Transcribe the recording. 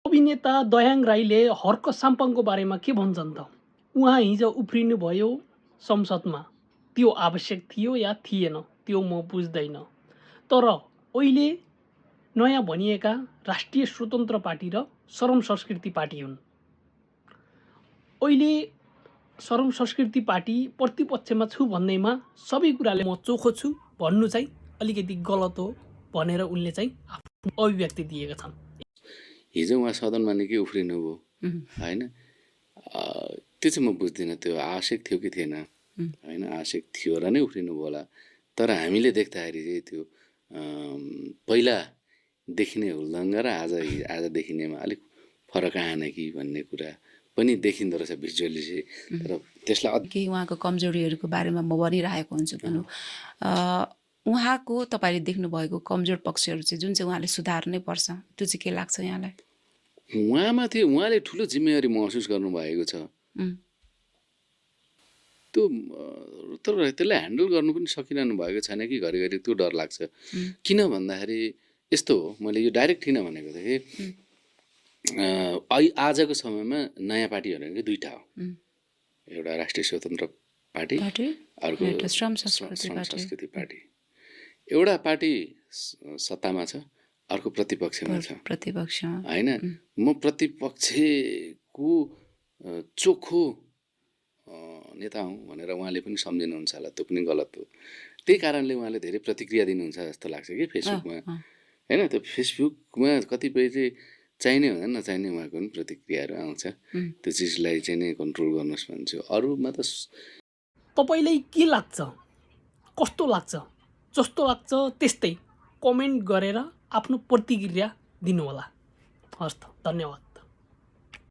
अभिनेता दयाङ राईले हर्क साम्पाङको बारेमा के भन्छन् त? उहाँ हिजो उफ्रिनुभयो संसदमा। त्यो आवश्यक थियो या थिएन त्यो म बुझ्दैन। तर अहिले नयाँ भनिएका राष्ट्रिय स्वतन्त्र पार्टी र श्रम संस्कृति पार्टी हुन्। अहिले श्रम संस्कृति पार्टी प्रतिपक्षमा छु भन्दैमा सबै कुराले म चोखो छु भन्नु चाहिँ अलिकति गलत हो भनेर उनले चाहिँ आफ्नो अभिव्यक्ति दिएका छन्। हिजो उहाँ सदनमा निकै उफ्रिनुभयो होइन, त्यो चाहिँ म बुझ्दिनँ त्यो आवश्यक थियो कि थिएन होइन। आवश्यक थियो र नै उफ्रिनुभयो होला, तर हामीले देख्दाखेरि चाहिँ त्यो पहिला देखिने हुलदङ्ग र आज देखिनेमा अलिक फरक आएन कि भन्ने कुरा पनि देखिँदो रहेछ भिजुअली चाहिँ। तर त्यसलाई केही उहाँको कमजोरीहरूको बारेमा म भनिरहेको हुन्छु भनौँ, उहाँको तपाईँले देख्नुभएको कमजोर पक्षहरू चाहिँ जुन चाहिँ उहाँले सुधार्नै पर्छ, त्यो चाहिँ के लाग्छ यहाँलाई? उहाँमाथि उहाँले ठुलो जिम्मेवारी महसुस गर्नुभएको छ त्यो, तर त्यसलाई ह्यान्डल गर्नु पनि सकिरहनु भएको छैन कि घरिघरि त्यो डर लाग्छ। किन भन्दाखेरि यस्तो हो, मैले यो डाइरेक्ट किन भनेको थिएँ कि आजको समयमा नयाँ पार्टीहरू भनेको दुईवटा हो, एउटा राष्ट्रिय स्वतन्त्र पार्टी, अर्को श्रम संस्कृति पार्टी। एउटा पार्टी सत्तामा छ, अर्को प्रतिपक्षमा छ होइन। म प्रतिपक्षको चोखो नेता हुँ भनेर उहाँले पनि सम्झिनुहुन्छ होला, त्यो पनि गलत हो। त्यही कारणले उहाँले धेरै प्रतिक्रिया दिनुहुन्छ जस्तो लाग्छ कि फेसबुकमा होइन। त्यो फेसबुकमा कतिपय चाहिँ चाहिने भन्दा नचाहिने उहाँको पनि प्रतिक्रियाहरू आउँछ, त्यो चिजलाई चाहिँ नै कन्ट्रोल गर्नुहोस् भन्छु। अरूमा त तपाईँलाई के लाग्छ, कस्तो लाग्छ, जस्तो लाग्छ त्यस्तै कमेन्ट गरेर आफ्नो प्रतिक्रिया दिनुहोला। हस् त, धन्यवाद।